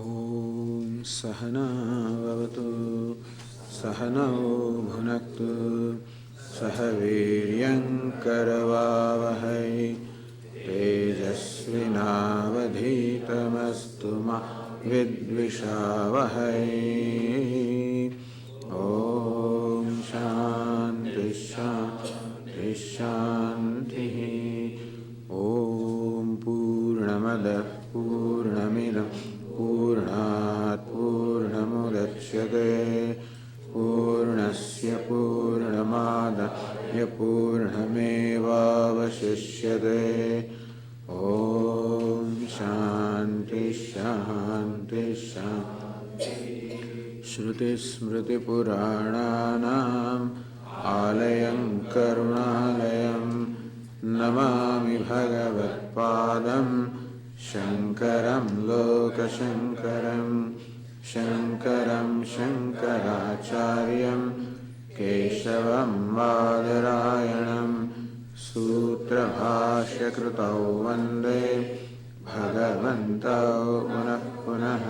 ॐ सहना भवतु सहनौ भुनक्तु सह वीर्यङ्करवावहै तेजस्विनावधीतमस्तु मा विद्विषावहै ॐ शान्ति शान्ति शान्तिः ॐ पूर्णमदः पूर्णमिदं पूर्णात् पूर्णमुदच्यते पूर्णस्य पूर्णमादाय पूर्णमेवावशिष्यते ॐ शान्ति शान्ति शान्ति श्रुतिस्मृतिपुराणानाम् आलयं करुणालयं नमामि भगवत्पादं शङ्करं लोकशङ्करं शङ्करं शङ्कराचार्यं केशवं बादरायणं सूत्रभाष्यकृतौ वन्दे भगवन्तौ पुनः पुनः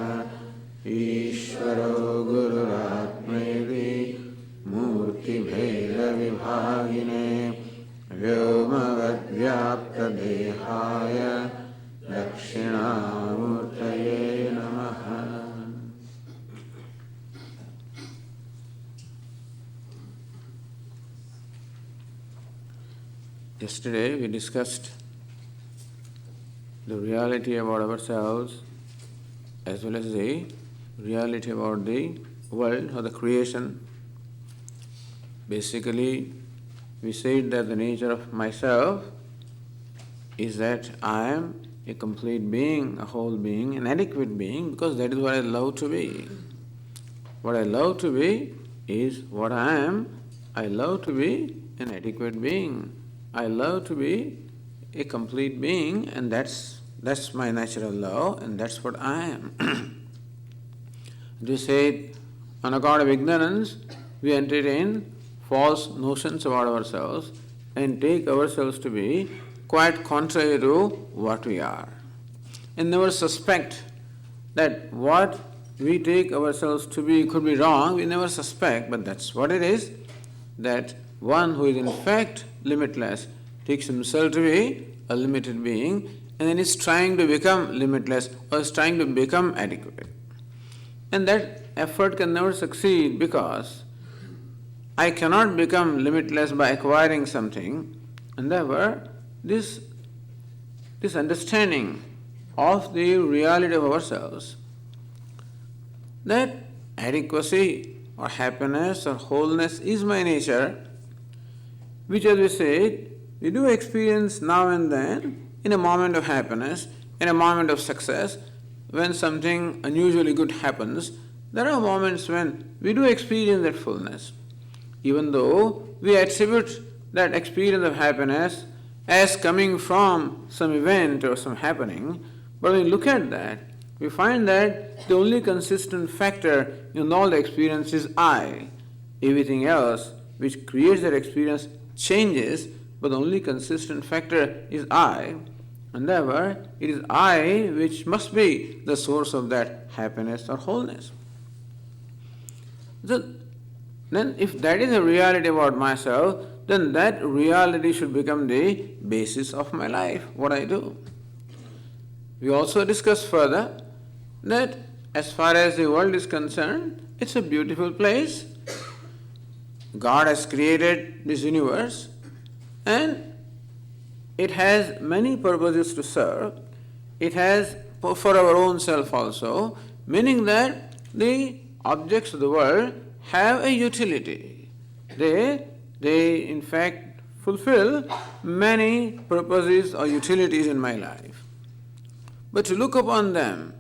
ईश्वरो गुरुरात्मेति मूर्तिभेदविभागिने व्योमवद्व्याप्तदेहाय दक्षिणामूर्तये नमः. Yesterday we discussed the reality about ourselves as well as the reality about the world or the creation. Basically, we said that the nature of myself is that I am a complete being, a whole being, an adequate being, because that is what I love to be. What I love to be is what I am. I love to be an adequate being. I love to be a complete being, and that's my natural love, and that's what I am. They said, on account of ignorance, we entertain false notions about ourselves and take ourselves to be quite contrary to what we are. And never suspect that what we take ourselves to be could be wrong. We never suspect, but that's what it is, that one who is in fact limitless takes himself to be a limited being and then is trying to become limitless or is trying to become adequate. And that effort can never succeed because I cannot become limitless by acquiring something, and therefore this understanding of the reality of ourselves, that adequacy or happiness or wholeness is my nature, which, as we said, we do experience now and then in a moment of happiness, in a moment of success. When something unusually good happens, there are moments when we do experience that fullness. Even though we attribute that experience of happiness as coming from some event or some happening, but when we look at that, we find that the only consistent factor in all the experience is I. Everything else which creates that experience changes, but the only consistent factor is I, and therefore it is I which must be the source of that happiness or wholeness. So, then if that is a reality about myself, then that reality should become the basis of my life, what I do. We also discussed further that as far as the world is concerned, it's a beautiful place. God has created this universe and it has many purposes to serve. It has for our own self also, meaning that the objects of the world have a utility. They in fact fulfill many purposes or utilities in my life. But to look upon them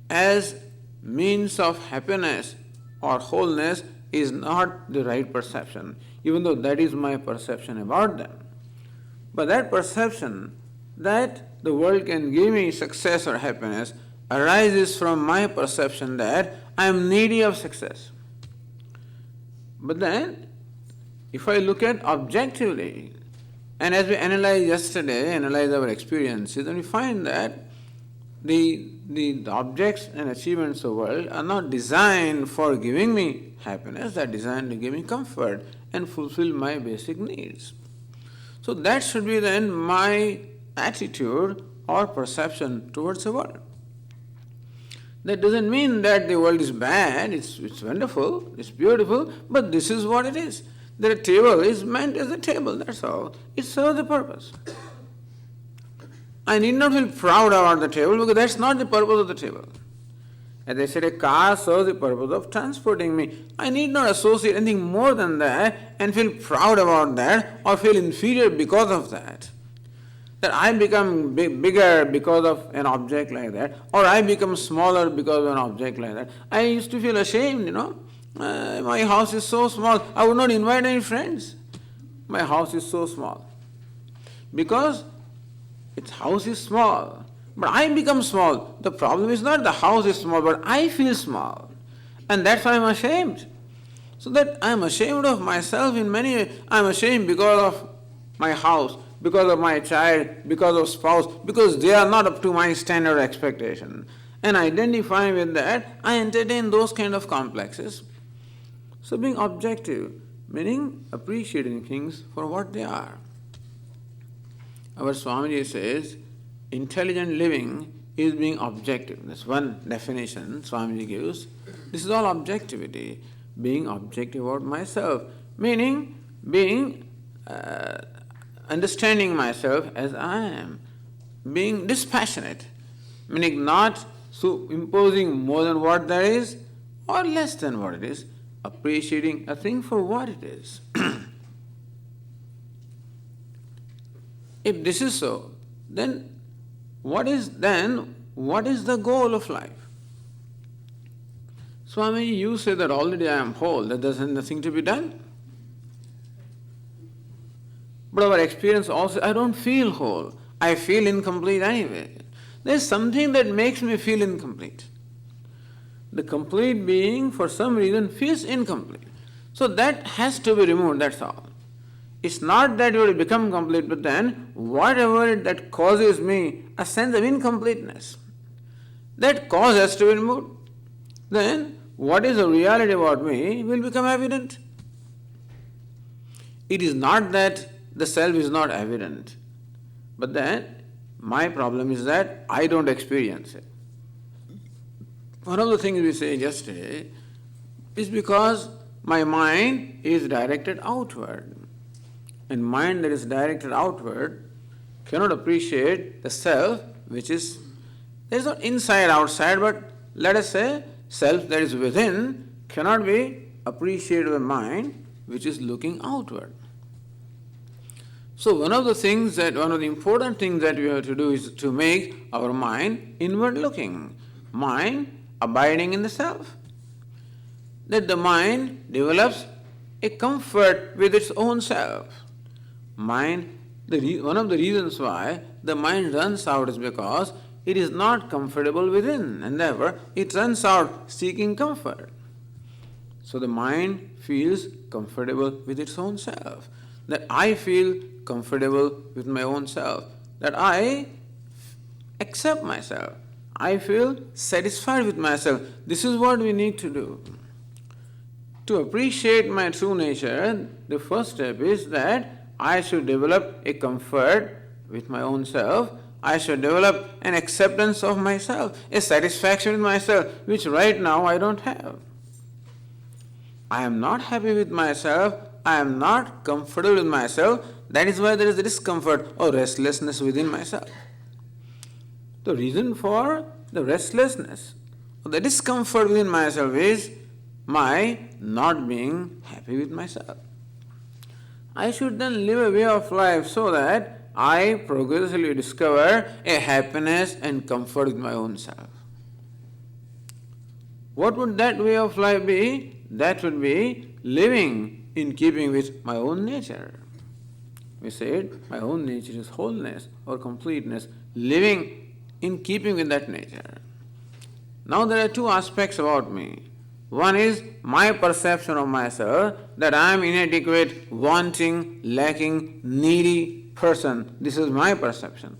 as means of happiness or wholeness is not the right perception, even though that is my perception about them. But that perception that the world can give me success or happiness arises from my perception that I am needy of success. But then, if I look at objectively, and as we analyzed yesterday, analyze our experiences, then we find that the the objects and achievements of the world are not designed for giving me happiness, they are designed to give me comfort and fulfill my basic needs. So that should be then my attitude or perception towards the world. That doesn't mean that the world is bad, it's wonderful, it's beautiful, but this is what it is. That a table is meant as a table, that's all. It serves a purpose. I need not feel proud about the table because that's not the purpose of the table. As I said, a car serves the purpose of transporting me. I need not associate anything more than that and feel proud about that or feel inferior because of that. That I become bigger because of an object like that, or I become smaller because of an object like that. I used to feel ashamed, my house is so small, I would not invite any friends. My house is so small. Because its house is small, but I become small. The problem is not the house is small, but I feel small. And that's why I'm ashamed. So that I'm ashamed of myself in many ways. I'm ashamed because of my house, because of my child, because of spouse, because they are not up to my standard expectation. And identifying with that, I entertain those kind of complexes. So being objective, meaning appreciating things for what they are. Our Swamiji says, intelligent living is being objective. That's one definition Swamiji gives. This is all objectivity, being objective about myself, meaning being understanding myself as I am, being dispassionate, meaning not so imposing more than what there is or less than what it is, appreciating a thing for what it is. If this is so, then what is the goal of life? Swami, you say that already I am whole, that there's nothing to be done. But our experience also, I don't feel whole. I feel incomplete anyway. There's something that makes me feel incomplete. The complete being, for some reason, feels incomplete. So that has to be removed, that's all. It's not that you will become complete, but then whatever that causes me a sense of incompleteness, that cause has to be removed. Then what is the reality about me will become evident. It is not that the self is not evident, but then my problem is that I don't experience it. One of the things we said yesterday is because my mind is directed outward. And mind that is directed outward cannot appreciate the self, which is, there is not inside, outside, but let us say self that is within cannot be appreciated by mind, which is looking outward. So one of the important things that we have to do is to make our mind inward looking, mind abiding in the self. That the mind develops a comfort with its own self. Mind, one of the reasons why the mind runs out is because it is not comfortable within, and therefore it runs out seeking comfort. So the mind feels comfortable with its own self. That I feel comfortable with my own self. That I accept myself. I feel satisfied with myself. This is what we need to do. To appreciate my true nature, the first step is that I should develop a comfort with my own self. I should develop an acceptance of myself, a satisfaction with myself, which right now I don't have. I am not happy with myself. I am not comfortable with myself. That is why there is discomfort or restlessness within myself. The reason for the restlessness or the discomfort within myself is my not being happy with myself. I should then live a way of life so that I progressively discover a happiness and comfort with my own self. What would that way of life be? That would be living in keeping with my own nature. We said my own nature is wholeness or completeness, living in keeping with that nature. Now there are two aspects about me. One is my perception of myself, that I am inadequate, wanting, lacking, needy person. This is my perception.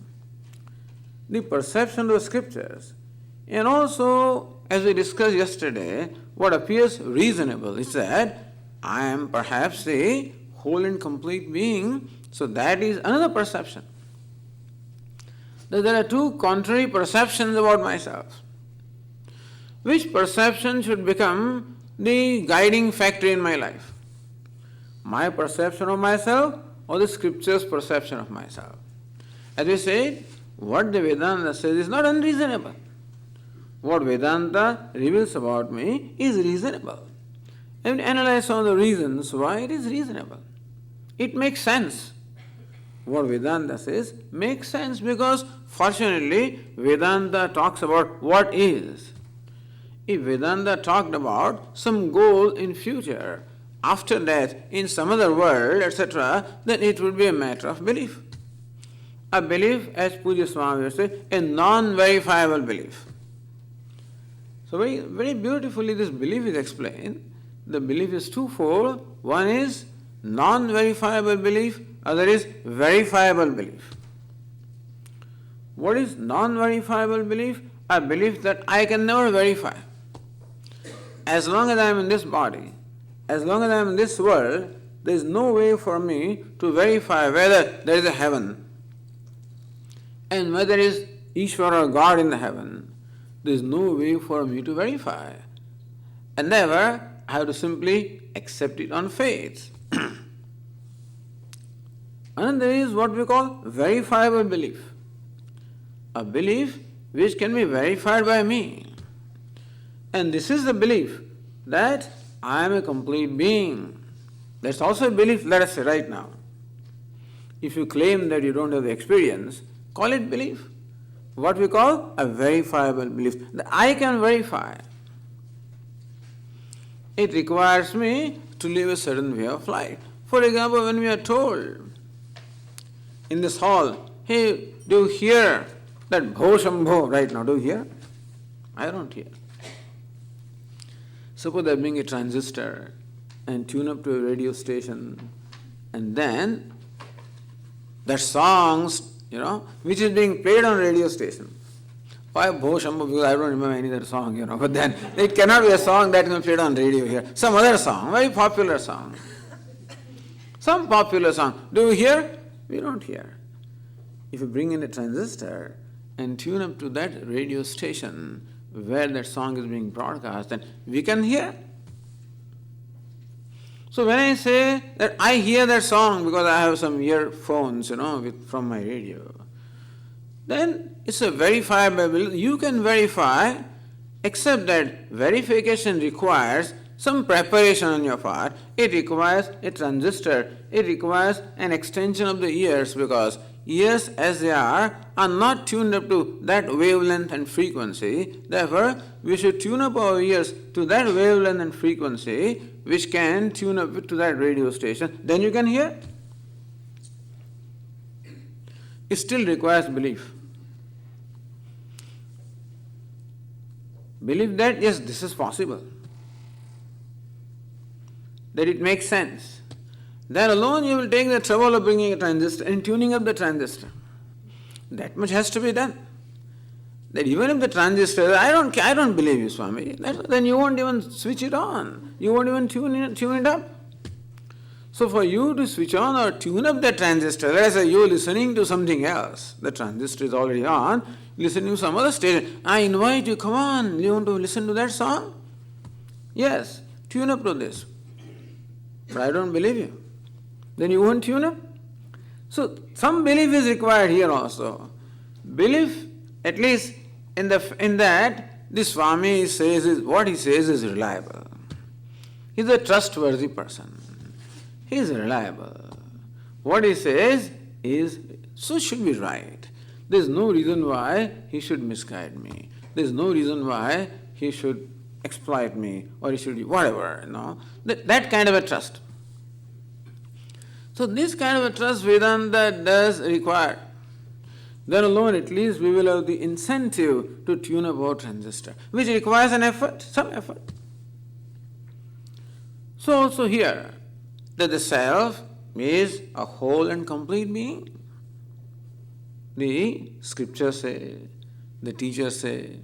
The perception of the scriptures And also, as we discussed yesterday, what appears reasonable is that I am perhaps a whole and complete being, so that is another perception. That there are two contrary perceptions about myself. Which perception should become the guiding factor in my life? My perception of myself or the scripture's perception of myself? As we said, what the Vedanta says is not unreasonable. What Vedanta reveals about me is reasonable. And analyze some of the reasons why it is reasonable. It makes sense. What Vedanta says makes sense because fortunately Vedanta talks about what is. If Vedanta talked about some goal in future, after death, in some other world, etc., then it would be a matter of belief. A belief, as Pujya Swami would say, a non-verifiable belief. So very, very beautifully this belief is explained. The belief is twofold. One is non-verifiable belief, other is verifiable belief. What is non-verifiable belief? A belief that I can never verify. As long as I am in this body, as long as I am in this world, there is no way for me to verify whether there is a heaven and whether there is Ishvara or God in the heaven. There is no way for me to verify. And therefore, I have to simply accept it on faith. And there is what we call verifiable belief. A belief which can be verified by me. And this is the belief that I am a complete being. That's also a belief, let us say right now. If you claim that you don't have the experience, call it belief. What we call a verifiable belief. That I can verify. It requires me to live a certain way of life. For example, when we are told in this hall, hey, do you hear that Bho Shambho right now? Do you hear? I don't hear. Suppose I bring a transistor and tune up to a radio station, and then that songs, which is being played on radio station. Why Bho Shambho? Because I don't remember any other song, but then it cannot be a song that can be played on radio here. Some other song, very popular song. Some popular song. Do you hear? We don't hear. If you bring in a transistor and tune up to that radio station where that song is being broadcast, then we can hear. So when I say that I hear that song because I have some earphones, from my radio, then it's a verifiable. You can verify, except that verification requires some preparation on your part. It requires a transistor. It requires an extension of the ears because ears as they are not tuned up to that wavelength and frequency. Therefore, we should tune up our ears to that wavelength and frequency which can tune up to that radio station. Then you can hear. It still requires belief. Believe that, yes, this is possible. That it makes sense. Then alone you will take the trouble of bringing a transistor and tuning up the transistor. That much has to be done. That even if the transistor, I don't believe you, Swami, then you won't even switch it on. You won't even tune it up. So for you to switch on or tune up the transistor, let us say you are listening to something else. The transistor is already on, listening to some other station. I invite you, come on, you want to listen to that song? Yes, tune up to this. But I don't believe you. Then you won't tune up? So some belief is required here also. Belief, at least in that, this Swami says what he says is reliable. He's a trustworthy person. He is reliable. What he says should be right. There is no reason why he should misguide me. There is no reason why he should exploit me or he should do whatever, That kind of a trust. So this kind of a trust Vedanta does require. Then alone at least we will have the incentive to tune up our transistor, which requires an effort, some effort. So also here, that the self is a whole and complete being. The scriptures say, the teachers say,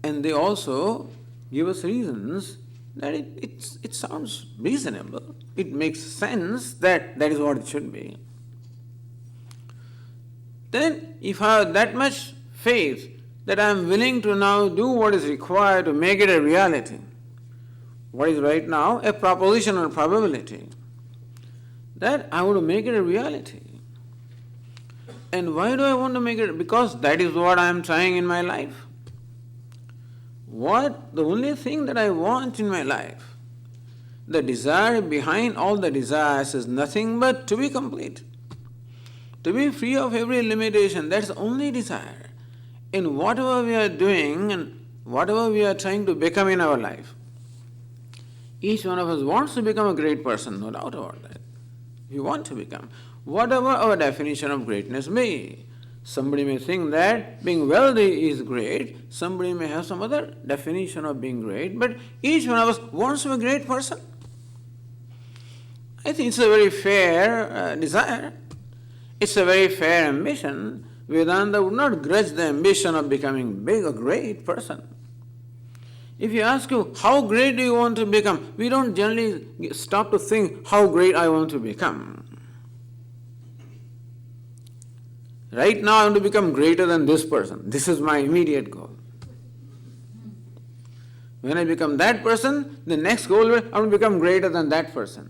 And they also give us reasons that it sounds reasonable. It makes sense that that is what it should be. Then, if I have that much faith that I am willing to now do what is required to make it a reality, what is right now a proposition or probability, that I want to make it a reality. And why do I want to make it? Because that is what I am trying in my life. The only thing that I want in my life, the desire behind all the desires is nothing but to be complete. To be free of every limitation, that's the only desire. In whatever we are doing and whatever we are trying to become in our life, each one of us wants to become a great person, no doubt about that. We want to become. Whatever our definition of greatness may. Somebody may think that being wealthy is great, somebody may have some other definition of being great, but each one of us wants to be a great person. I think it's a very fair desire. It's a very fair ambition. Vedanta would not grudge the ambition of becoming big, a great person. If you ask you, how great do you want to become? We don't generally stop to think, how great I want to become. Right now I want to become greater than this person. This is my immediate goal. When I become that person, the next goal will be, I want to become greater than that person.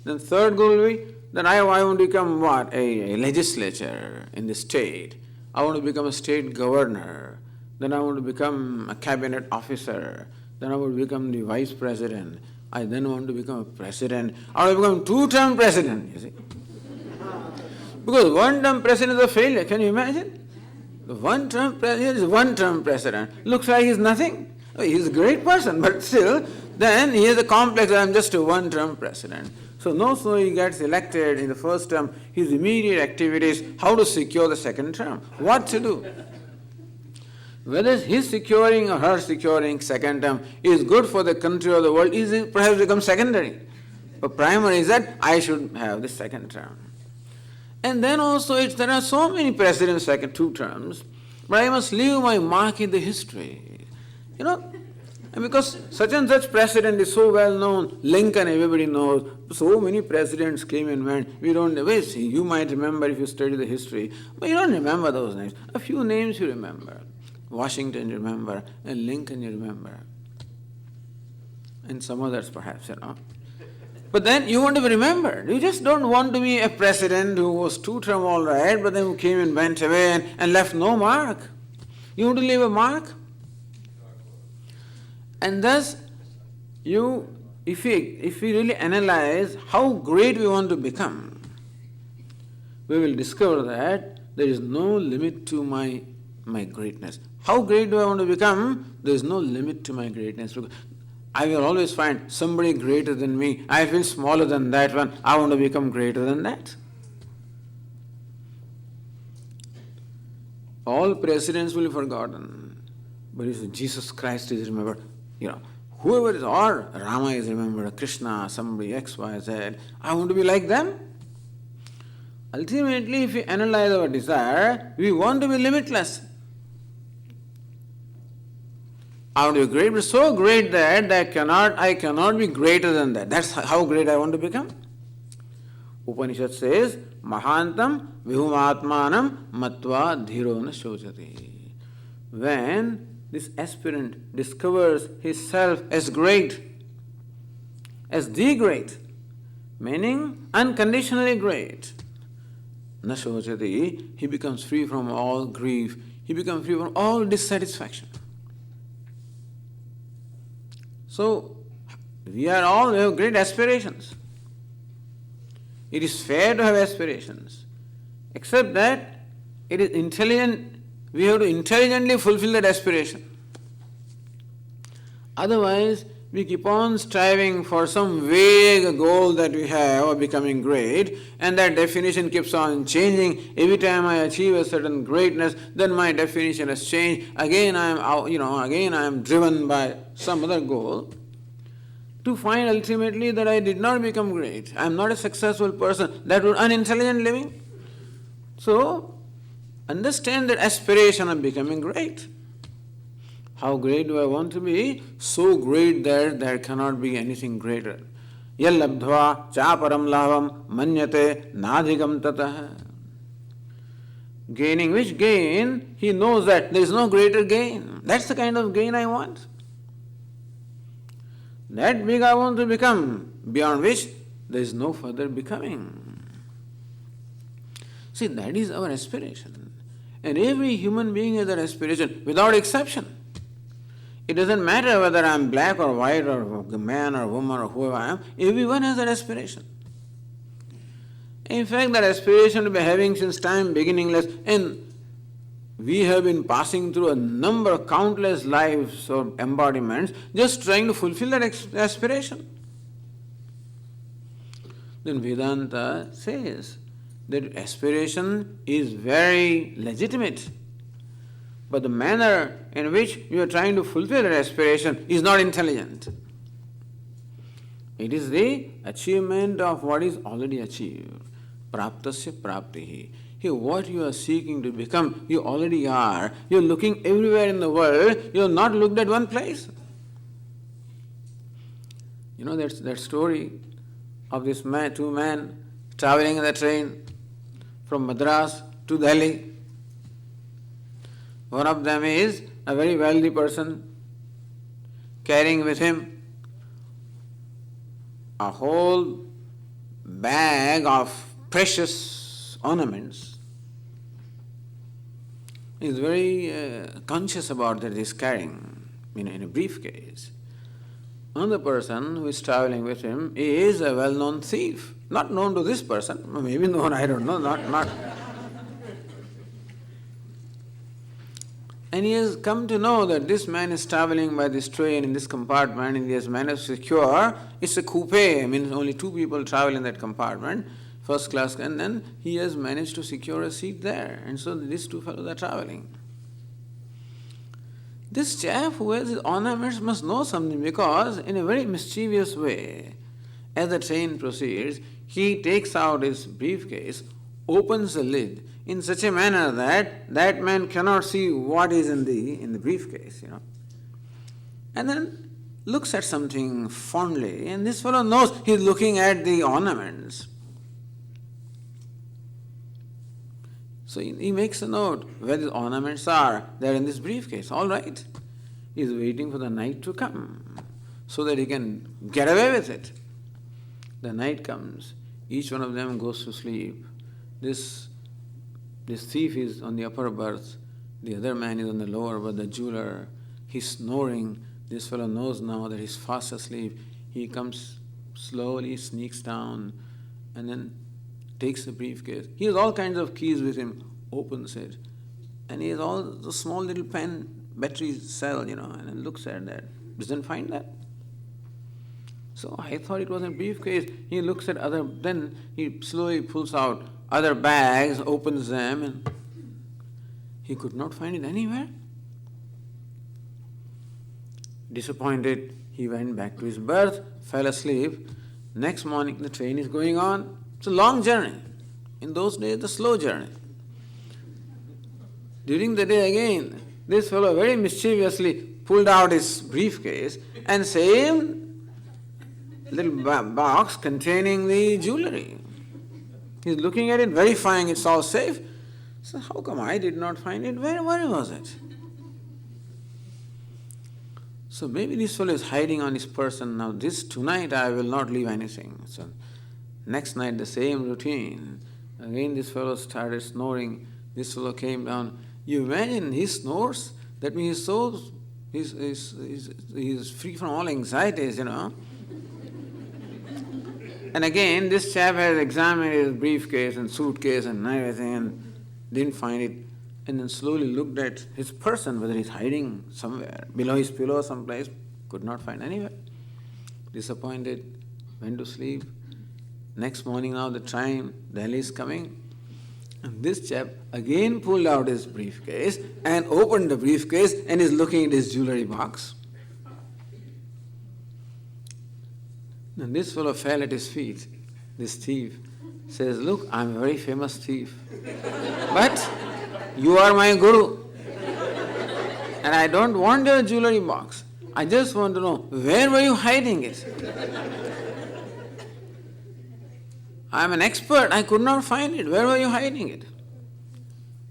Then third goal will be, that I want to become what? A legislature in the state. I want to become a state governor. Then I want to become a cabinet officer. Then I want to become the vice president. I then want to become a president. I want to become two-term president, you see. Because one-term president is a failure, can you imagine? The one-term president is one-term president. Looks like he's nothing. He's a great person, but still, then he has a complex that I'm just a one-term president. So no sooner he gets elected in the first term, his immediate activities, how to secure the second term, what to do. Whether his securing or her securing second term is good for the country or the world is perhaps become secondary. But primary is that I should have the second term. And then also there are so many presidents second two terms, but I must leave my mark in the history. You know, and because such and such president is so well known, Lincoln everybody knows, so many presidents came and went, you might remember if you study the history, but you don't remember those names. A few names you remember. Washington you remember, and Lincoln you remember. And some others perhaps, you know. But then you want to be remembered. You just don't want to be a president who was two-term all right, but then who came and went away and left no mark. You want to leave a mark. And thus, if we really analyze how great we want to become, we will discover that there is no limit to my greatness. How great do I want to become? There is no limit to my greatness. I will always find somebody greater than me. I feel smaller than that one. I want to become greater than that. All presidents will be forgotten. But if Jesus Christ is remembered, whoever is, or Rama is remembered, Krishna, somebody X, Y, Z, I want to be like them. Ultimately, if we analyze our desire, we want to be limitless. I want to be great, but so great that I cannot be greater than that. That's how great I want to become. Upanishad says, Mahantam vihumatmanam matva dhiro na shojati. When this aspirant discovers his self as great, as the great, meaning unconditionally great, na shojati, he becomes free from all grief, he becomes free from all dissatisfaction. So, we have great aspirations. It is fair to have aspirations, except that it is intelligent, we have to intelligently fulfill that aspiration. Otherwise, we keep on striving for some vague goal that we have of becoming great, and that definition keeps on changing. Every time I achieve a certain greatness, then my definition has changed. Again I am driven by some other goal, to find ultimately that I did not become great. I am not a successful person. That would be unintelligent living. So, understand that aspiration of becoming great. How great do I want to be? So great that there cannot be anything greater. Yallabdhva chaparam lavam manyate nadhigam tatah. Gaining which gain? He knows that there is no greater gain. That's the kind of gain I want. That big I want to become, beyond which there is no further becoming. See, that is our aspiration. And every human being has that aspiration, without exception. It doesn't matter whether I am black or white or man or woman or whoever I am, everyone has that aspiration. In fact, that aspiration to be having since time beginningless, and we have been passing through a number, countless lives or embodiments, just trying to fulfill that aspiration. Then Vedanta says that aspiration is very legitimate, but the manner in which you are trying to fulfill that aspiration is not intelligent. It is the achievement of what is already achieved. Praptasya praptihi. Here, what you are seeking to become, you already are. You are looking everywhere in the world, you have not looked at one place. You know that story of this two men traveling in the train from Madras to Delhi. One of them is a very wealthy person carrying with him a whole bag of precious ornaments. He is very conscious about that he is carrying in a briefcase. Another person who is traveling with him is a well-known thief. Not known to this person, maybe known, I don't know, not. And he has come to know that this man is traveling by this train in this compartment and he has managed to secure, it's a coupe, only two people travel in that compartment, first class, and then he has managed to secure a seat there. And so these two fellows are traveling. This chap who has his ornaments must know something, because in a very mischievous way, as the train proceeds, he takes out his briefcase, opens the lid in such a manner that that man cannot see what is in the briefcase, and then looks at something fondly, and this fellow knows he is looking at the ornaments. So he makes a note where the ornaments are. They are in this briefcase. All right. He is waiting for the night to come so that he can get away with it. The night comes. Each one of them goes to sleep. This thief is on the upper berth. The other man is on the lower berth, the jeweler. He's snoring. This fellow knows now that he's fast asleep. He comes slowly, sneaks down, and then takes the briefcase. He has all kinds of keys with him, opens it, and he has all the small little pen battery cell, and then looks at that. Doesn't find that. So I thought it was a briefcase. He looks at then he slowly pulls out other bags, opens them, and he could not find it anywhere. Disappointed, he went back to his berth, fell asleep. Next morning, the train is going on. It's a long journey. In those days, a slow journey. During the day again, this fellow very mischievously pulled out his briefcase and same little box containing the jewelry. He's looking at it, verifying it's all safe. So how come I did not find it? Where was it? So maybe this fellow is hiding on his person. Now tonight I will not leave anything. So next night the same routine. Again this fellow started snoring. This fellow came down. You imagine he snores? That means he's free from all anxieties, And again this chap has examined his briefcase and suitcase and everything and didn't find it. And then slowly looked at his person, whether he's hiding somewhere, below his pillow someplace, could not find anywhere. Disappointed, went to sleep. Next morning now the train, Delhi is coming. And this chap again pulled out his briefcase and opened the briefcase and is looking at his jewelry box. And this fellow fell at his feet. This thief says, "Look, I'm a very famous thief. But you are my guru. And I don't want your jewelry box. I just want to know, where were you hiding it? I am an expert. I could not find it. Where were you hiding it?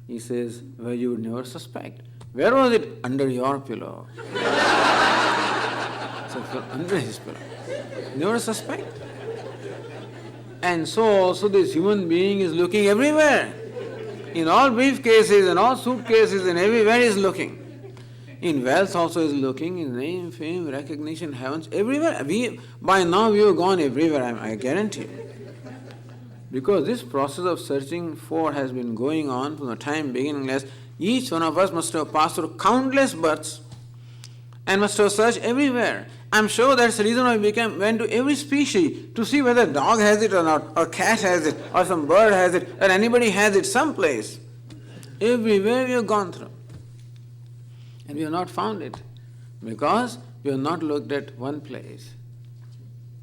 He says, where you would never suspect. Where was it? Under your pillow. So under his pillow. Never suspect. And so also this human being is looking everywhere. In all briefcases and all suitcases and everywhere he is looking. In wealth also is looking, in name, fame, recognition, heavens, everywhere. By now we have gone everywhere, I guarantee you. Because this process of searching for has been going on from the time beginningless. Each one of us must have passed through countless births and must have searched everywhere. I'm sure that's the reason why we went to every species to see whether dog has it or not, or cat has it, or some bird has it, or anybody has it someplace. Everywhere we have gone through. And we have not found it because we have not looked at one place.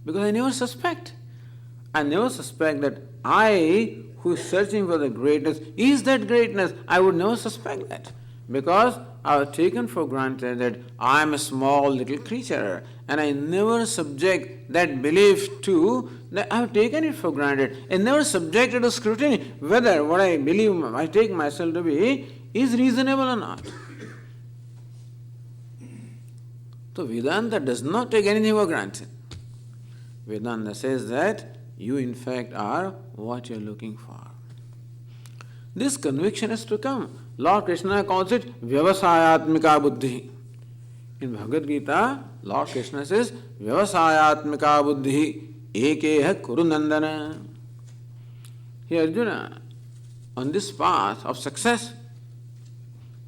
Because I never suspect. I never suspect that I, who is searching for the greatness, is that greatness. I would never suspect that. Because I have taken for granted that I am a small little creature, and I never subject that belief to, that I have taken it for granted, and never subjected to scrutiny whether what I believe, I take myself to be, is reasonable or not. So Vedanta does not take anything for granted. Vedanta says that you in fact are what you are looking for. This conviction has to come. Lord Krishna calls it Vyavasayatmika Buddhi. In Bhagavad Gita, Lord Krishna says Vyavasayatmika Buddhi Ekeha Kurunandana. Here Arjuna, on this path of success,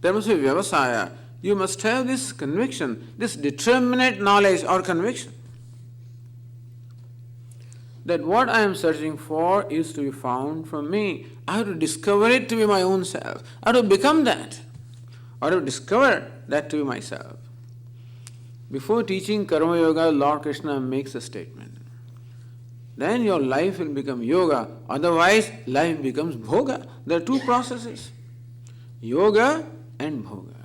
there must be Vyavasaya. You must have this conviction, this determinate knowledge or conviction that what I am searching for is to be found from me. I have to discover it to be my own self. I have to become that. I have to discover that to be myself. Before teaching Karma Yoga, Lord Krishna makes a statement. Then your life will become yoga. Otherwise, life becomes bhoga. There are two processes. Yoga and bhoga.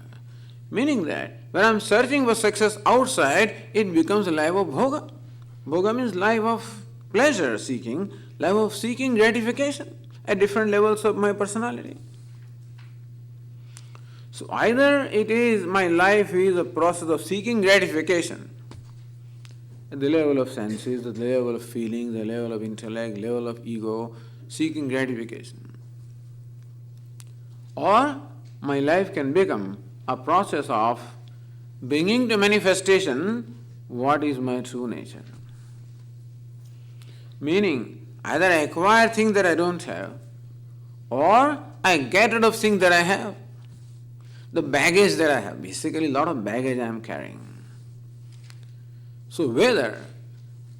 Meaning that when I am searching for success outside, it becomes a life of bhoga. Bhoga means life of pleasure seeking, life of seeking gratification at different levels of my personality. So either it is my life is a process of seeking gratification at the level of senses, the level of feelings, the level of intellect, level of ego, seeking gratification. Or my life can become a process of bringing to manifestation what is my true nature. Meaning, either I acquire things that I don't have, or I get rid of things that I have. The baggage that I have, basically a lot of baggage I am carrying. So whether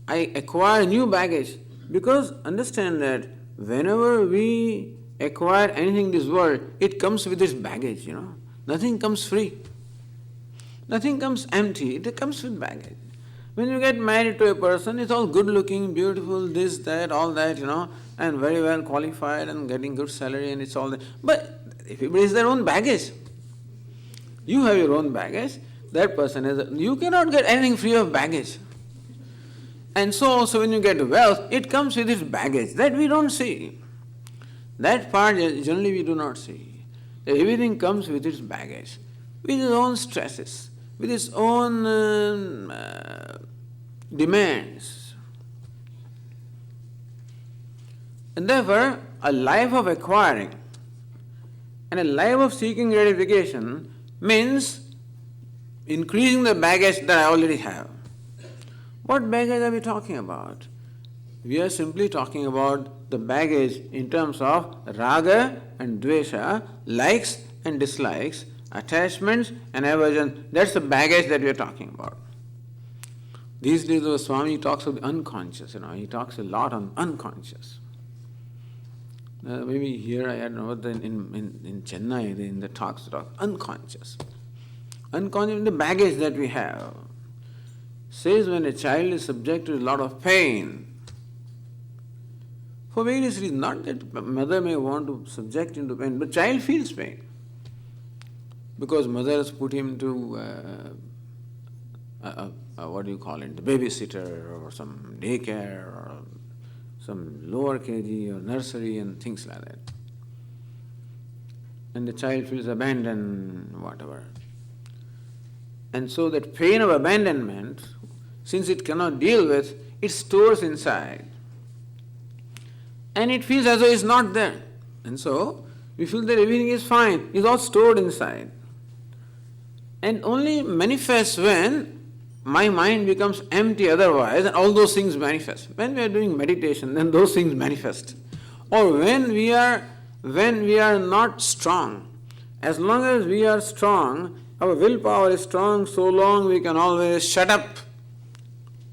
I acquire new baggage, because understand that whenever we acquire anything in this world, it comes with its baggage, Nothing comes free. Nothing comes empty. It comes with baggage. When you get married to a person, it's all good looking, beautiful, this, that, all that, and very well qualified and getting good salary and it's all that. But everybody has their own baggage. You have your own baggage. That person has. You cannot get anything free of baggage. And so also when you get wealth, it comes with its baggage. That we don't see. That part generally we do not see. Everything comes with its baggage, with its own stresses, with its own demands. And therefore, a life of acquiring and a life of seeking gratification means increasing the baggage that I already have. What baggage are we talking about? We are simply talking about the baggage in terms of raga and dvesha, likes and dislikes, attachments and aversion. That's the baggage that we are talking about. These days the Swami talks of the unconscious, he talks a lot on unconscious. Maybe here, I don't know, in Chennai, in the talks talk unconscious. Unconscious, the baggage that we have. Says when a child is subject to a lot of pain, for various reasons, not that mother may want to subject him to pain, but child feels pain. because mother has put him to what do you call it, the babysitter or some daycare or some lower KG or nursery and things like that. And the child feels abandoned, whatever. And so that pain of abandonment, since it cannot deal with, it stores inside. And it feels as though it's not there. And so we feel that everything is fine, it's all stored inside. And only manifests when my mind becomes empty otherwise, and all those things manifest. When we are doing meditation, then those things manifest. Or when we are not strong. As long as we are strong, our willpower is strong, so long we can always shut up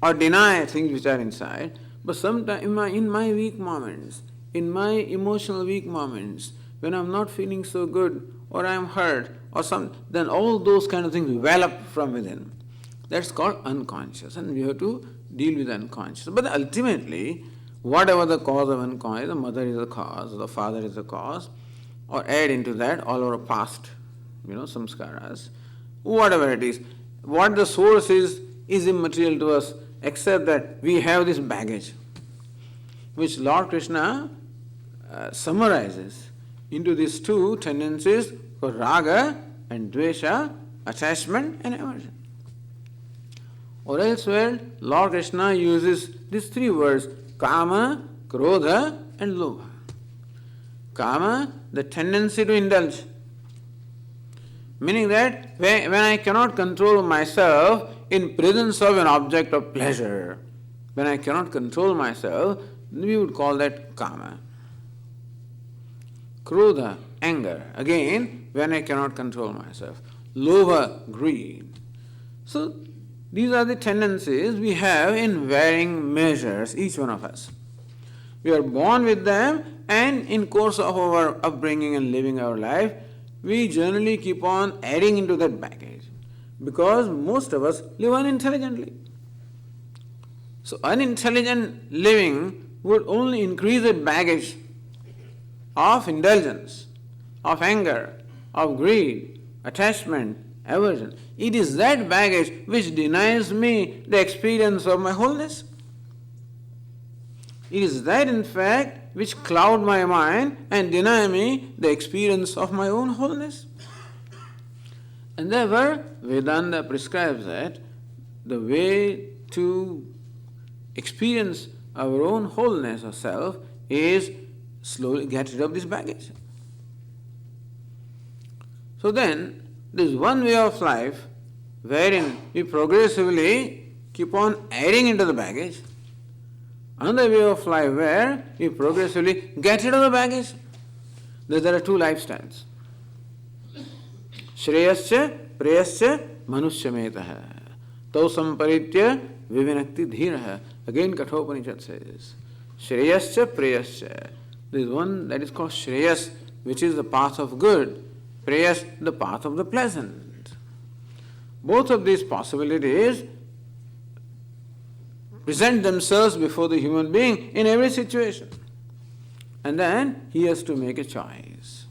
or deny things which are inside. But sometimes in my weak moments, in my emotional weak moments, when I'm not feeling so good, or I'm hurt, or then all those kind of things well up from within. That's called unconscious, and we have to deal with unconscious. But ultimately, whatever the cause of unconscious, the mother is the cause, the father is the cause, or add into that all our past, samskaras, whatever it is. What the source is immaterial to us, except that we have this baggage, which Lord Krishna summarizes into these two tendencies for raga and dvesha, attachment and aversion. Or elsewhere, Lord Krishna uses these three words, kama, krodha and lobha. Kama, the tendency to indulge. Meaning that when I cannot control myself in presence of an object of pleasure, when I cannot control myself, we would call that kama. Krodha, anger, again, when I cannot control myself. Lobha, greed. So, these are the tendencies we have in varying measures, each one of us. We are born with them, and in course of our upbringing and living our life, we generally keep on adding into that baggage, because most of us live unintelligently. So unintelligent living would only increase that baggage of indulgence, of anger, of greed, attachment, aversion. It is that baggage which denies me the experience of my wholeness. It is that, in fact, which cloud my mind and deny me the experience of my own wholeness. And therefore, Vedanta prescribes that the way to experience our own wholeness of self is slowly get rid of this baggage. So then, there is one way of life wherein we progressively keep on adding into the baggage. Another way of life where we progressively get rid of the baggage. There are two lifestyles. Shreyascha, preyascha, manushyametah. Tau samparitya vivinakti dhiraha. Again Kathopanishad says, Shreyascha, preyascha. There is one that is called Shreyas, which is the path of good. Preyas, the path of the pleasant. Both of these possibilities present themselves before the human being in every situation. And then he has to make a choice.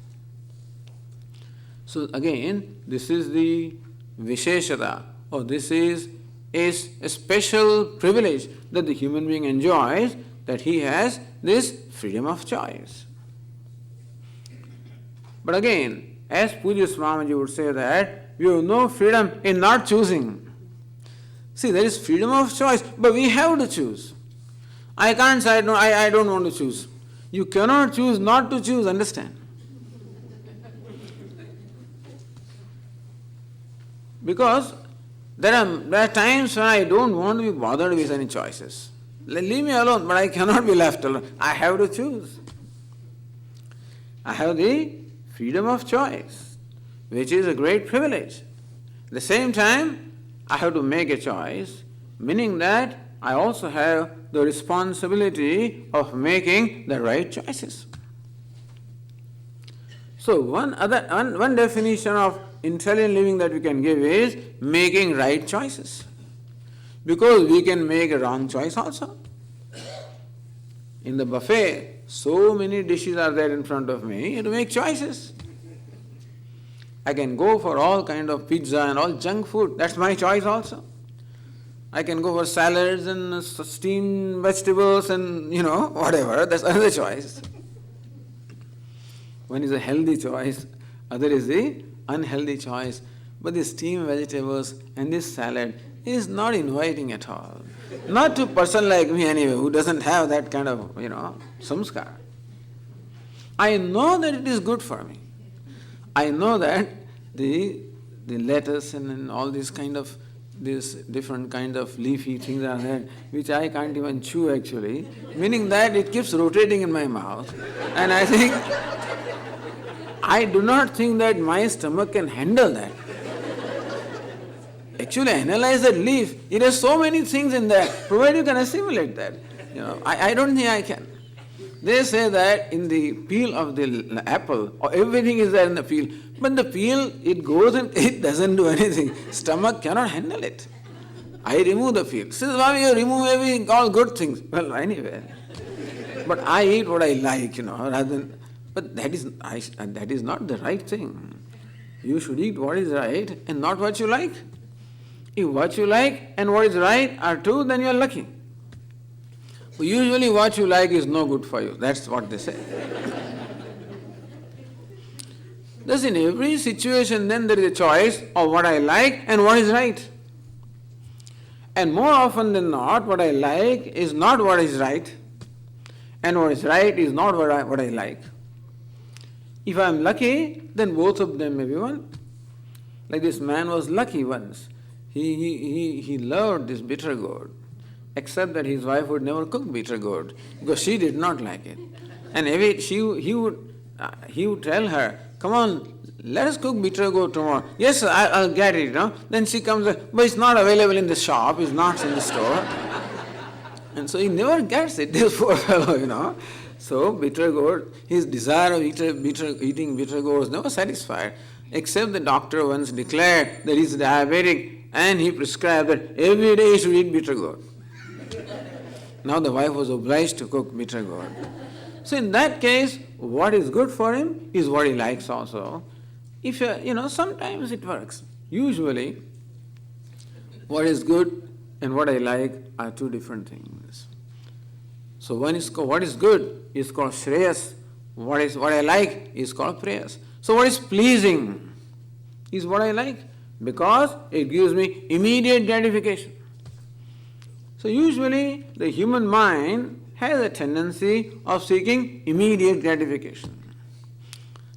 So again, this is the Visheshata, or this is a special privilege that the human being enjoys, that he has this freedom of choice. But again, as Pujya Swamiji would say that, we have no freedom in not choosing. See, there is freedom of choice, but we have to choose. I can't say, no, I don't want to choose. You cannot choose not to choose, understand? Because there are times when I don't want to be bothered with any choices. Leave me alone, but I cannot be left alone. I have to choose. I have the freedom of choice, which is a great privilege. At the same time, I have to make a choice, meaning that I also have the responsibility of making the right choices. So one definition of intelligent living that we can give is making right choices. Because we can make a wrong choice also. In the buffet, so many dishes are there in front of me, you have to make choices. I can go for all kind of pizza and all junk food. That's my choice also. I can go for salads and steamed vegetables and whatever. That's another choice. One is a healthy choice, other is the unhealthy choice. But the steamed vegetables and this salad is not inviting at all. Not to a person like me anyway, who doesn't have that kind of, samskar. I know that it is good for me. I know that the lettuce and all these different kind of leafy things are there, which I can't even chew actually, meaning that it keeps rotating in my mouth. And I do not think that my stomach can handle that. Actually, analyze that leaf. It has so many things in there, provided you can assimilate that. I don't think I can. They say that in the peel of the apple, everything is there in the peel, but the peel, it goes and it doesn't do anything. Stomach cannot handle it. I remove the peel. Says, Swami, you remove everything, all good things. Well, anyway. But I eat what I like, rather than... But that is not the right thing. You should eat what is right and not what you like. If what you like and what is right are two, then you are lucky. But usually what you like is no good for you. That's what they say. Thus in every situation then there is a choice of what I like and what is right. And more often than not, what I like is not what is right, and what is right is not what I like. If I am lucky, then both of them may be one. Like this man was lucky once. He loved this bitter gourd, except that his wife would never cook bitter gourd because she did not like it. And he would tell her, come on, let us cook bitter gourd tomorrow. Yes, sir, I'll get it, Then she comes, but it's not available in the shop, it's not in the store. And so he never gets it, this poor fellow, So bitter gourd, his desire of eating bitter gourd was never satisfied, except the doctor once declared that he's diabetic and he prescribed that every day he should eat bitter gourd. Now the wife was obliged to cook bitter gourd. So in that case, what is good for him is what he likes also. If sometimes it works. Usually, what is good and what I like are two different things. So what is good is called Shreyas. What I like is called Preyas. So what is pleasing is what I like because it gives me immediate gratification. So usually the human mind has a tendency of seeking immediate gratification.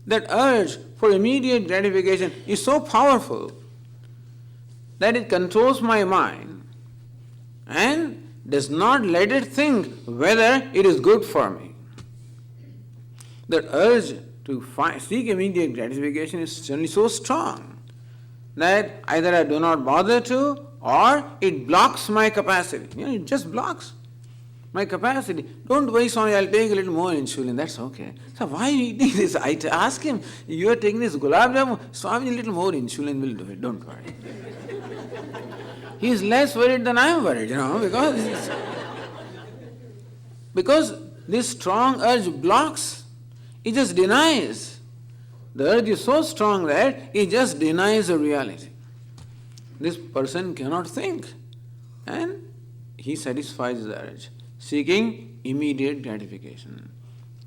That urge for immediate gratification is so powerful that it controls my mind and does not let it think whether it is good for me. That urge to seek immediate gratification is generally so strong that either I do not bother to or it blocks my capacity. It just blocks my capacity. Don't worry, Swami, I'll take a little more insulin, that's okay. So why are you eating this? I ask him, you are taking this gulab jamun, Swami, a little more insulin will do it, don't worry. He is less worried than I am worried, because this strong urge blocks, it just denies. The urge is so strong that it just denies the reality. This person cannot think, and he satisfies the urge, seeking immediate gratification,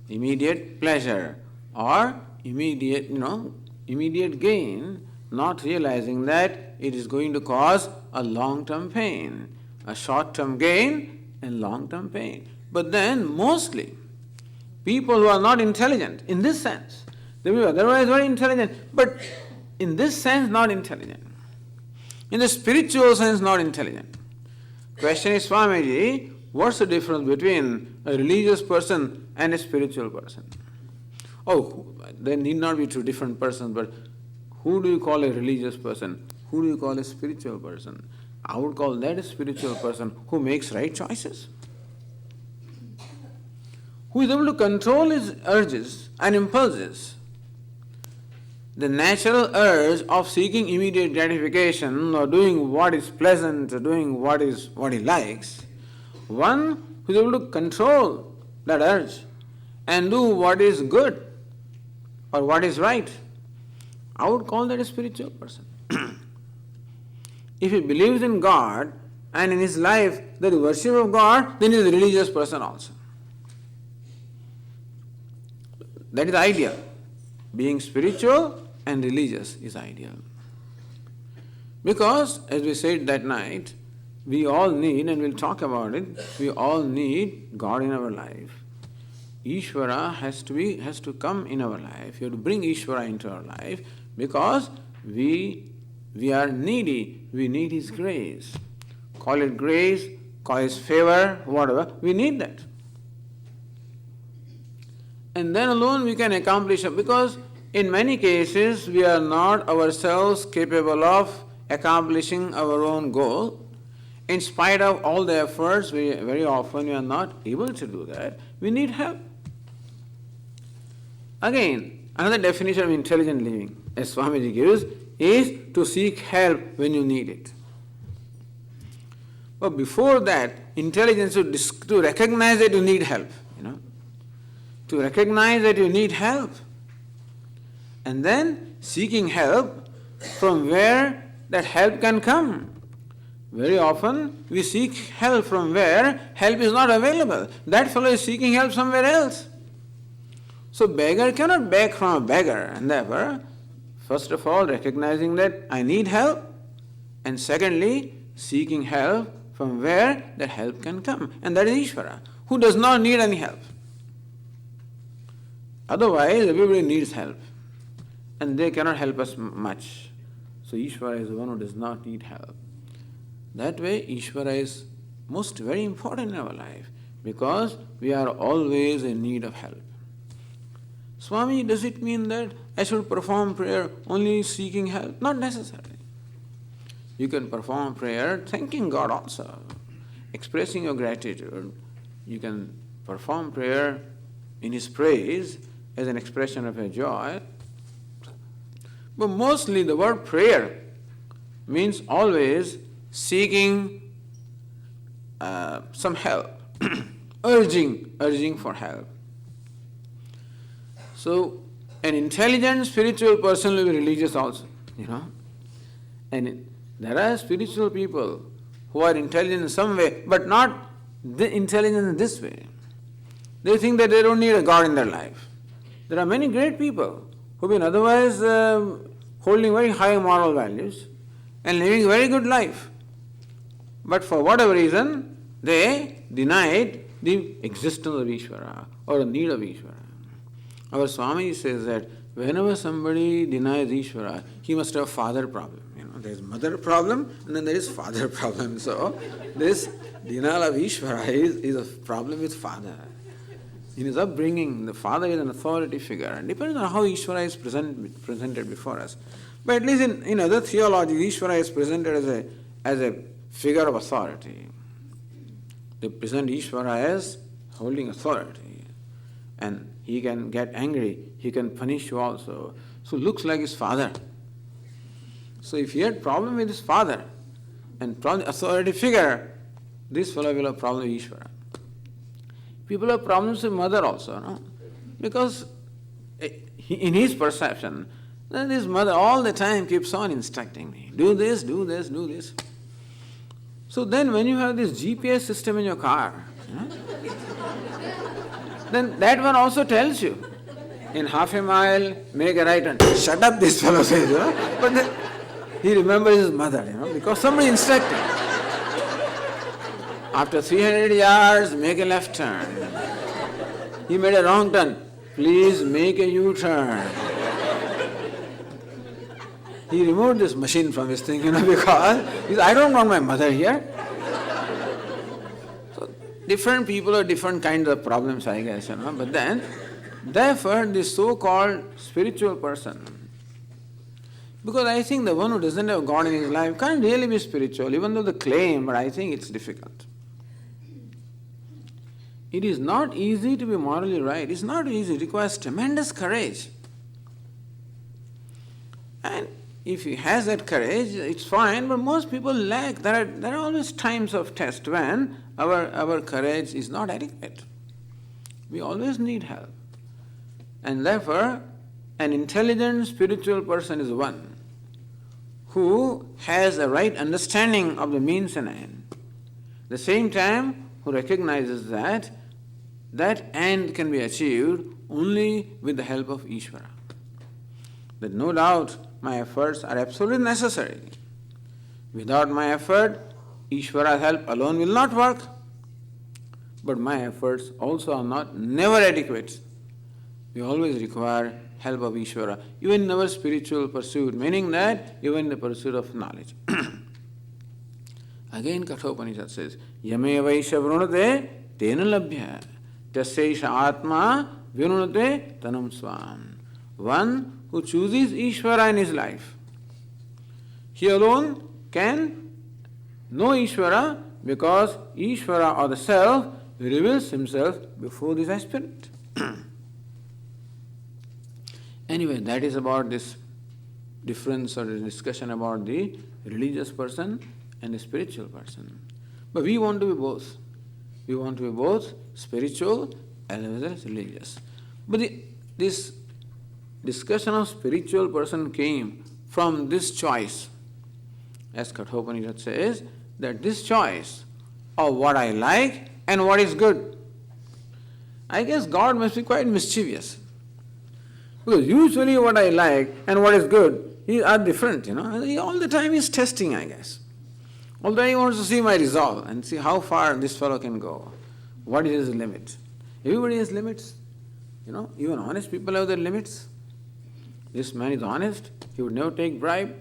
immediate pleasure, or immediate gain, not realizing that it is going to cause a long-term pain, a short-term gain and long-term pain. But then mostly, people who are not intelligent in this sense, they will be otherwise very intelligent, but in this sense not intelligent. In the spiritual sense not intelligent. Question is, Swamiji, what's the difference between a religious person and a spiritual person? Oh, there need not be two different persons, but who do you call a religious person? Who do you call a spiritual person? I would call that a spiritual person who makes right choices, who is able to control his urges and impulses. The natural urge of seeking immediate gratification or doing what is pleasant or doing what he likes, one who is able to control that urge and do what is good or what is right. I would call that a spiritual person. If he believes in God and in his life there is worship of God, then he is a religious person also. That is ideal. Being spiritual and religious is ideal. Because, as we said that night, we all need, and we'll talk about it, we all need God in our life. Ishvara has to come in our life. You have to bring Ishvara into our life because we are needy. We need His grace. Call it grace, call it favor, whatever. We need that. And then alone we can accomplish it, because in many cases we are not ourselves capable of accomplishing our own goal. In spite of all the efforts, very often we are not able to do that. We need help. Again, another definition of intelligent living, as Swamiji gives, is to seek help when you need it. But before that, intelligence to recognize that you need help, to recognize that you need help, and then seeking help from where that help can come. Very often we seek help from where help is not available. That fellow is seeking help somewhere else. So beggar cannot beg from a beggar, and therefore, first of all, recognizing that I need help, and secondly, seeking help from where that help can come. And that is Ishvara, who does not need any help. Otherwise, everybody needs help, and they cannot help us much. So Ishvara is the one who does not need help. That way, Ishvara is very important in our life, because we are always in need of help. Swami, does it mean that I should perform prayer only seeking help? Not necessarily. You can perform prayer thanking God also, expressing your gratitude. You can perform prayer in His praise as an expression of your joy. But mostly the word prayer means always seeking some help, urging for help. So an intelligent spiritual person will be religious also, And there are spiritual people who are intelligent in some way, but not intelligent in this way. They think that they don't need a God in their life. There are many great people who have been otherwise holding very high moral values and living a very good life. But for whatever reason, they denied the existence of Ishvara or the need of Ishvara. Our Swami says that whenever somebody denies Ishvara, he must have a father problem. There is mother problem and then there is father problem. So this denial of Ishvara is a problem with father. In his upbringing, the father is an authority figure, and depends on how Ishvara is presented before us. But at least in other theologies, Ishvara is presented as a figure of authority. They present Ishvara as holding authority, and he can get angry, he can punish you also. So looks like his father. So if he had problem with his father and authority figure, this fellow will have problem with Ishvara. People have problems with mother also, because in his perception, this mother all the time keeps on instructing me, do this, do this, do this. So then when you have this GPS system in your car, then that one also tells you, in half a mile, make a right turn. Shut up, this fellow says, But then he remembers his mother, because somebody instructed. After 300 yards, make a left turn. He made a wrong turn. Please make a U-turn. He removed this machine from his thing, because he said, I don't want my mother here. So different people have different kinds of problems, I guess, But then, therefore, this so-called spiritual person, because I think the one who doesn't have God in his life can't really be spiritual, even though they claim, but I think it's difficult. It is not easy to be morally right. It's not easy. It requires tremendous courage. And if he has that courage, it's fine, but most people lack. There are always times of test when our courage is not adequate. We always need help. And therefore, an intelligent spiritual person is one who has a right understanding of the means and end. At the same time, who recognizes that that end can be achieved only with the help of Ishvara. That no doubt my efforts are absolutely necessary. Without my effort, Ishvara's help alone will not work. But my efforts also are never adequate. We always require help of Ishvara, even in our spiritual pursuit, meaning that even in the pursuit of knowledge. Again Kathopanishad says, Yame Vaisha Vrunate Tena Labhya Tasyaisha Atma Vinunate Tanam Swam. One who chooses Ishvara in his life, he alone can know Ishvara because Ishvara or the Self reveals himself before this aspirant. Anyway, that is about this difference or this discussion about the religious person and the spiritual person. But we want to be both. We want to be both spiritual as well as religious. But this discussion of spiritual person came from this choice. As Kathopanishad says, that this choice of what I like and what is good. I guess God must be quite mischievous. Because usually what I like and what is good are different, All the time he's testing, I guess. All the time he wants to see my resolve and see how far this fellow can go. What is his limit? Everybody has limits. Even honest people have their limits. This man is honest. He would never take bribe.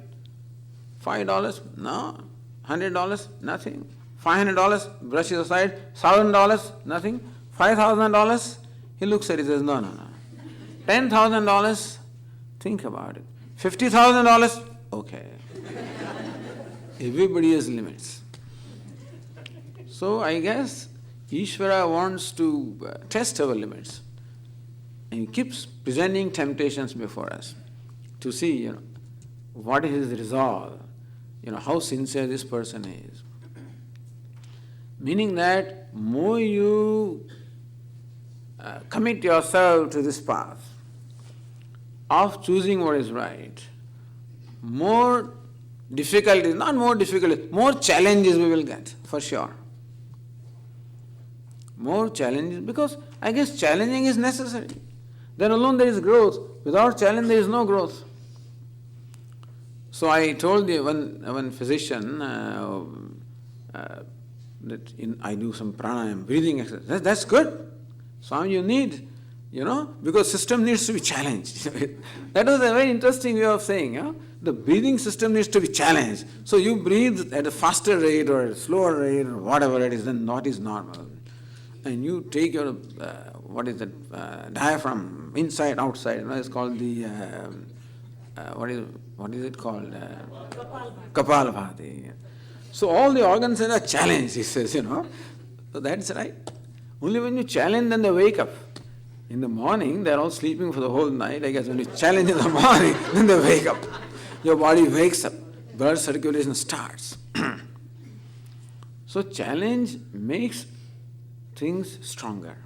$5? No. $100? Nothing. $500? Brushes aside. $1,000? Nothing. $5,000? He looks at it and says, no. $10,000? Think about it. $50,000? Okay. Everybody has limits. So I guess Ishvara wants to test our limits. And he keeps presenting temptations before us to see, what is his resolve, how sincere this person is. Meaning that more you commit yourself to this path of choosing what is right, more difficulties, not more difficulties, more challenges we will get, for sure. More challenges, because I guess challenging is necessary. Then alone there is growth. Without challenge there is no growth. So I told one physician that I do some pranayama, breathing exercise. That's good. Swami, you need, because system needs to be challenged. That was a very interesting way of saying, the breathing system needs to be challenged. So you breathe at a faster rate or a slower rate or whatever it is, then what is normal. And you take your, diaphragm, inside, outside, it's called the, what is it called? Kapalabhati. So all the organs are challenged, he says, So that's right. Only when you challenge, then they wake up. In the morning, they're all sleeping for the whole night. I guess when you challenge in the morning, then they wake up. Your body wakes up. Blood circulation starts. So challenge makes things stronger.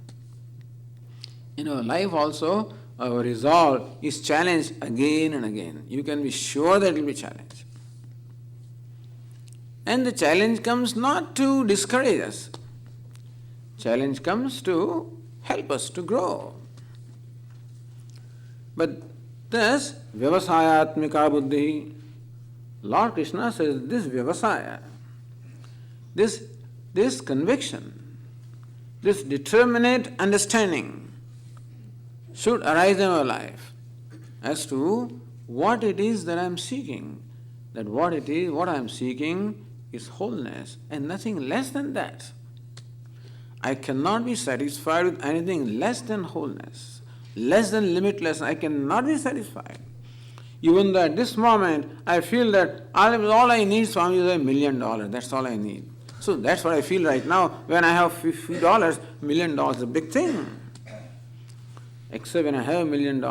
In our life also, our resolve is challenged again and again. You can be sure that it will be challenged. And the challenge comes not to discourage us. Challenge comes to help us to grow. But thus, vyavasayatmika buddhi, Lord Krishna says this vyavasaya, this conviction, this determinate understanding should arise in our life as to what it is that I am seeking. That what I am seeking is wholeness and nothing less than that. I cannot be satisfied with anything less than wholeness, less than limitless. I cannot be satisfied. Even though at this moment I feel that all I need, Swami, is $1 million. That's all I need. So that's what I feel right now. When I have $50, $1 million is a big thing. Except when I have $1 million,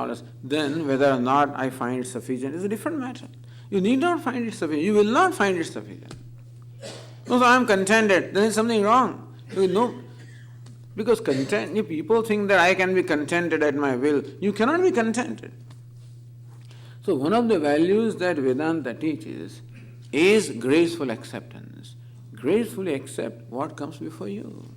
then whether or not I find it sufficient is a different matter. You need not find it sufficient. You will not find it sufficient. No, so I am contented. There is something wrong. Because people think that I can be contented at my will. You cannot be contented. So one of the values that Vedanta teaches is graceful acceptance. Gracefully accept what comes before you.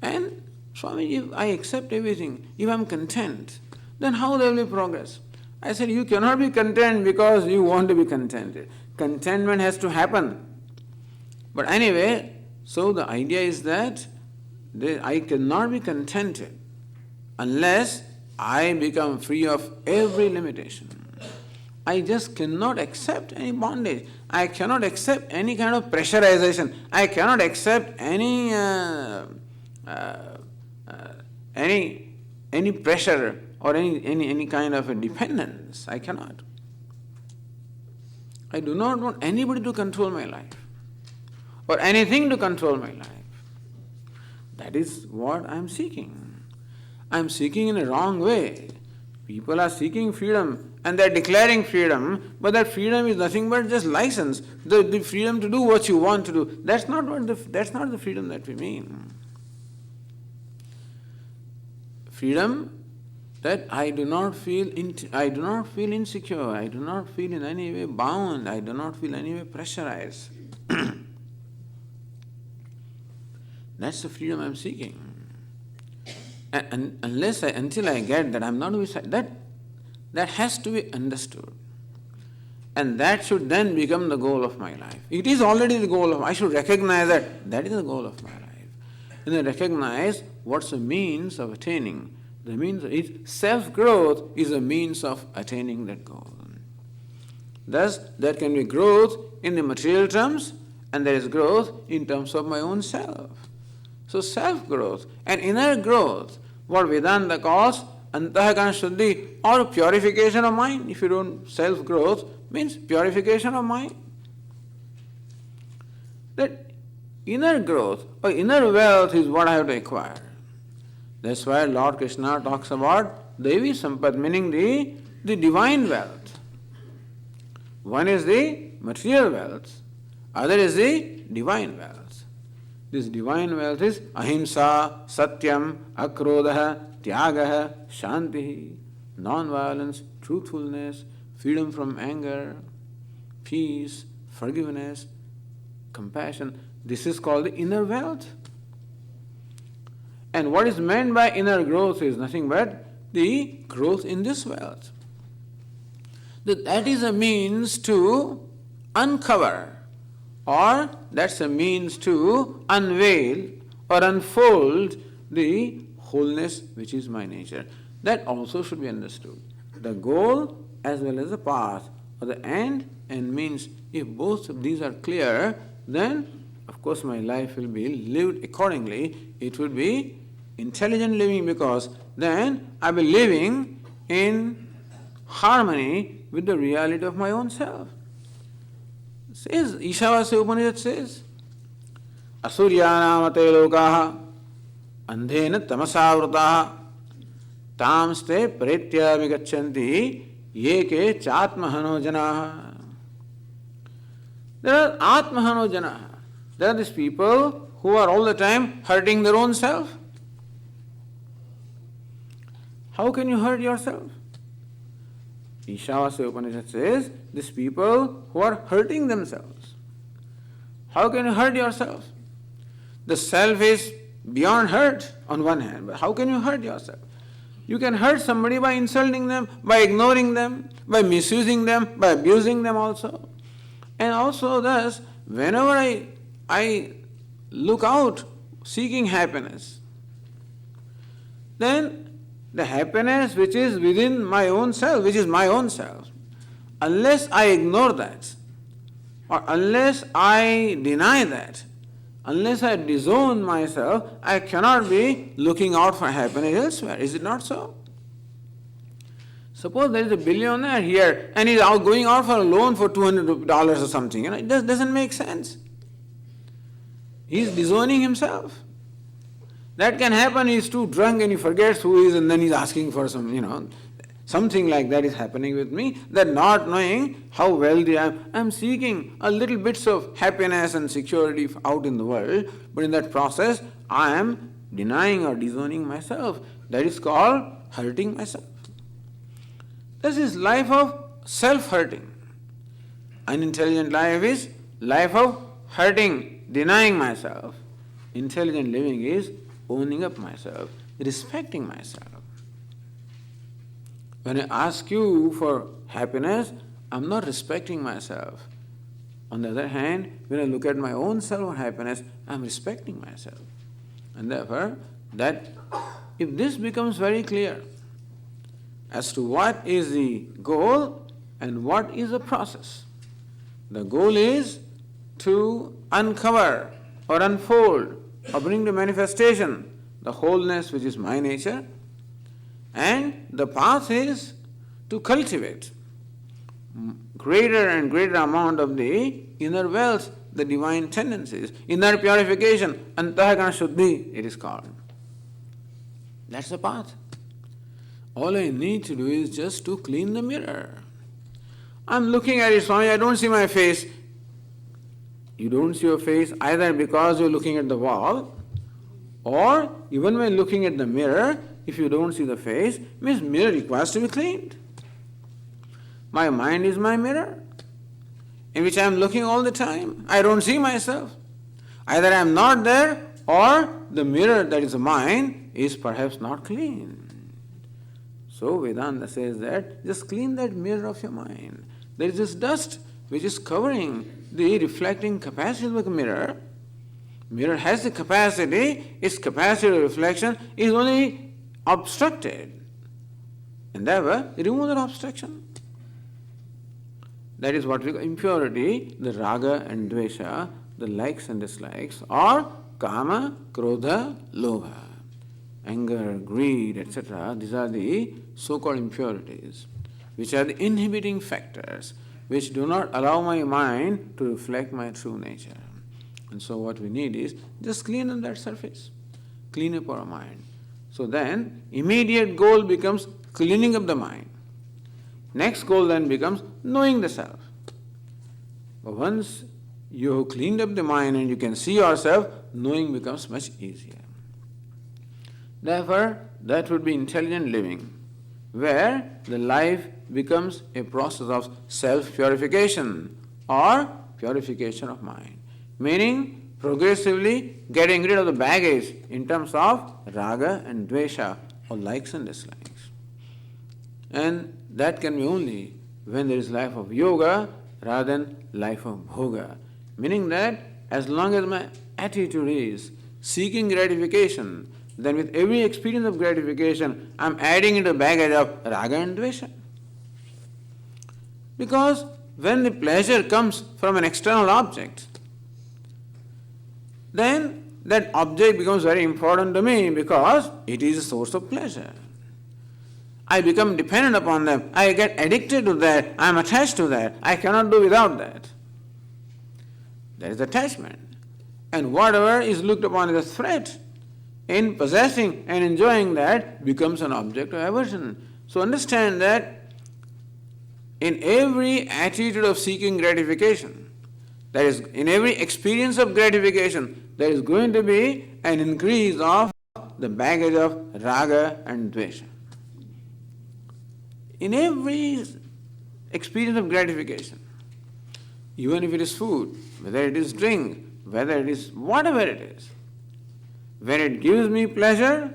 And Swami, if I accept everything, if I am content, then how there will be progress? I said, you cannot be content because you want to be contented. Contentment has to happen. But anyway, so the idea is that I cannot be contented unless I become free of every limitation. I just cannot accept any bondage. I cannot accept any kind of pressurization. I cannot accept any pressure or any kind of a dependence. I cannot. I do not want anybody to control my life or anything to control my life. That is what I am seeking. I am seeking in a wrong way. People are seeking freedom and they are declaring freedom, but that freedom is nothing but just license, the freedom to do what you want to do. That's not the freedom that we mean. Freedom that I do not feel insecure, I do not feel in any way bound, I do not feel any way pressurized. That's the freedom I am seeking. And until I get that, I am not going to be that has to be understood. And that should then become the goal of my life. It is already the goal of, I should recognize that is the goal of my life. And then recognize what's the means of attaining. The means is self-growth is a means of attaining that goal. Thus, there can be growth in the material terms, and there is growth in terms of my own self. So self-growth and inner growth, what Vedanta calls Antahakarana Shuddhi or purification of mind. If you don't, self-growth means purification of mind. That inner growth or inner wealth is what I have to acquire. That's why Lord Krishna talks about Devi Sampad, meaning the divine wealth. One is the material wealth, other is the divine wealth. This divine wealth is ahimsa, satyam, akrodha, tyagaha, shanti, non-violence, truthfulness, freedom from anger, peace, forgiveness, compassion. This is called the inner wealth. And what is meant by inner growth is nothing but the growth in this wealth. That is a means to uncover, or that's a means to unveil or unfold the wholeness which is my nature. That also should be understood. The goal as well as the path, or the end and means, if both of these are clear, then of course my life will be lived accordingly. It will be intelligent living, because then I will be living in harmony with the reality of my own self. Says, Ishavasya Upanishad says, Asuryanamate lokaha andhena tamasavrutaha tamste pretya vigachanti yeke chatmahano janaha. There are atmahano janaha. There are these people who are all the time hurting their own self. How can you hurt yourself? Ishavasya Upanishad says, these people who are hurting themselves. How can you hurt yourself? The self is beyond hurt on one hand, but how can you hurt yourself? You can hurt somebody by insulting them, by ignoring them, by misusing them, by abusing them also. And also thus, whenever I look out seeking happiness, then the happiness which is within my own self, which is my own self, unless I ignore that, or unless I deny that, unless I disown myself, I cannot be looking out for happiness elsewhere. Is it not so? Suppose there is a billionaire here and he is going out for a loan for $200 or something. It doesn't make sense. He is disowning himself. That can happen, he is too drunk and he forgets who he is, and then he is asking for something like that is happening with me, that not knowing how wealthy I am seeking a little bits of happiness and security out in the world, but in that process I am denying or disowning myself. That is called hurting myself. This is life of self-hurting. Unintelligent life is life of hurting, denying myself. Intelligent living is owning up myself, respecting myself. When I ask you for happiness, I'm not respecting myself. On the other hand, when I look at my own self-happiness, I'm respecting myself. And therefore, that if this becomes very clear as to what is the goal and what is the process. The goal is to uncover or unfold or bring to manifestation the wholeness which is my nature, and the path is to cultivate greater and greater amount of the inner wealth, the divine tendencies, inner purification, antahkarana shuddhi it is called. That's the path. All I need to do is just to clean the mirror. I'm looking at it, Swami, I don't see my face. You don't see your face either because you're looking at the wall, or even when looking at the mirror, if you don't see the face, means mirror requires to be cleaned. My mind is my mirror, in which I am looking all the time. I don't see myself. Either I am not there, or the mirror that is mine is perhaps not clean. So Vedanta says that just clean that mirror of your mind. There is this dust which is covering the reflecting capacity of the mirror. Mirror has the capacity, its capacity of reflection is only obstructed. And therefore, remove that obstruction. That is what we call impurity, the raga and dvesha, the likes and dislikes, or kama, krodha, lobha. Anger, greed, etc. These are the so-called impurities, which are the inhibiting factors, which do not allow my mind to reflect my true nature. And so what we need is just clean up that surface, clean up our mind. So then, immediate goal becomes cleaning up the mind. Next goal then becomes knowing the self. But once you have cleaned up the mind and you can see yourself, knowing becomes much easier. Therefore, that would be intelligent living, where the life becomes a process of self-purification or purification of mind. Meaning, progressively getting rid of the baggage in terms of raga and dvesha, or likes and dislikes. And that can be only when there is life of yoga rather than life of bhoga. Meaning that as long as my attitude is seeking gratification, then with every experience of gratification, I am adding into the baggage of raga and dvesha. Because when the pleasure comes from an external object, then that object becomes very important to me because it is a source of pleasure. I become dependent upon them. I get addicted to that. I am attached to that. I cannot do without that. That is attachment. And whatever is looked upon as a threat in possessing and enjoying that becomes an object of aversion. So understand that in every attitude of seeking gratification, that is, in every experience of gratification, there is going to be an increase of the baggage of raga and dvesha. In every experience of gratification, even if it is food, whether it is drink, whether it is whatever it is, when it gives me pleasure,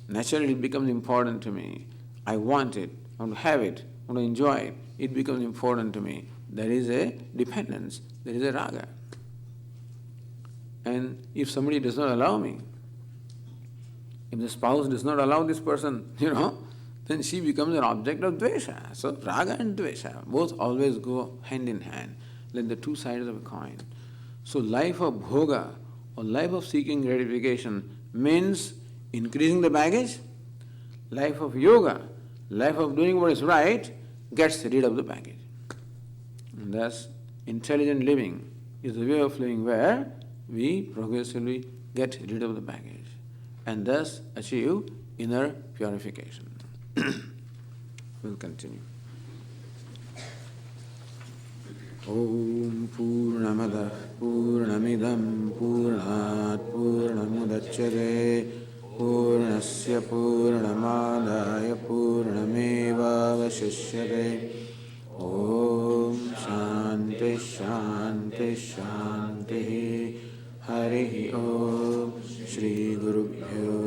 naturally it becomes important to me. I want it, I want to have it, I want to enjoy it. It becomes important to me. There is a dependence, there is a raga. And if somebody does not allow me, if the spouse does not allow this person, then she becomes an object of dvesha. So raga and dvesha both always go hand in hand, like the two sides of a coin. So life of bhoga or life of seeking gratification means increasing the baggage. Life of yoga, life of doing what is right, gets rid of the baggage. And thus, intelligent living is the way of living where we progressively get rid of the baggage and thus achieve inner purification. We'll continue. Om Purnamada Purnamidam Purnat Purnamudachyate Purnasya Purnamadaya Purnameva अवशिष्यते। ॐ शान्ति शान्ति शान्तिः। हरिः ॐ। श्रीगुरुभ्यो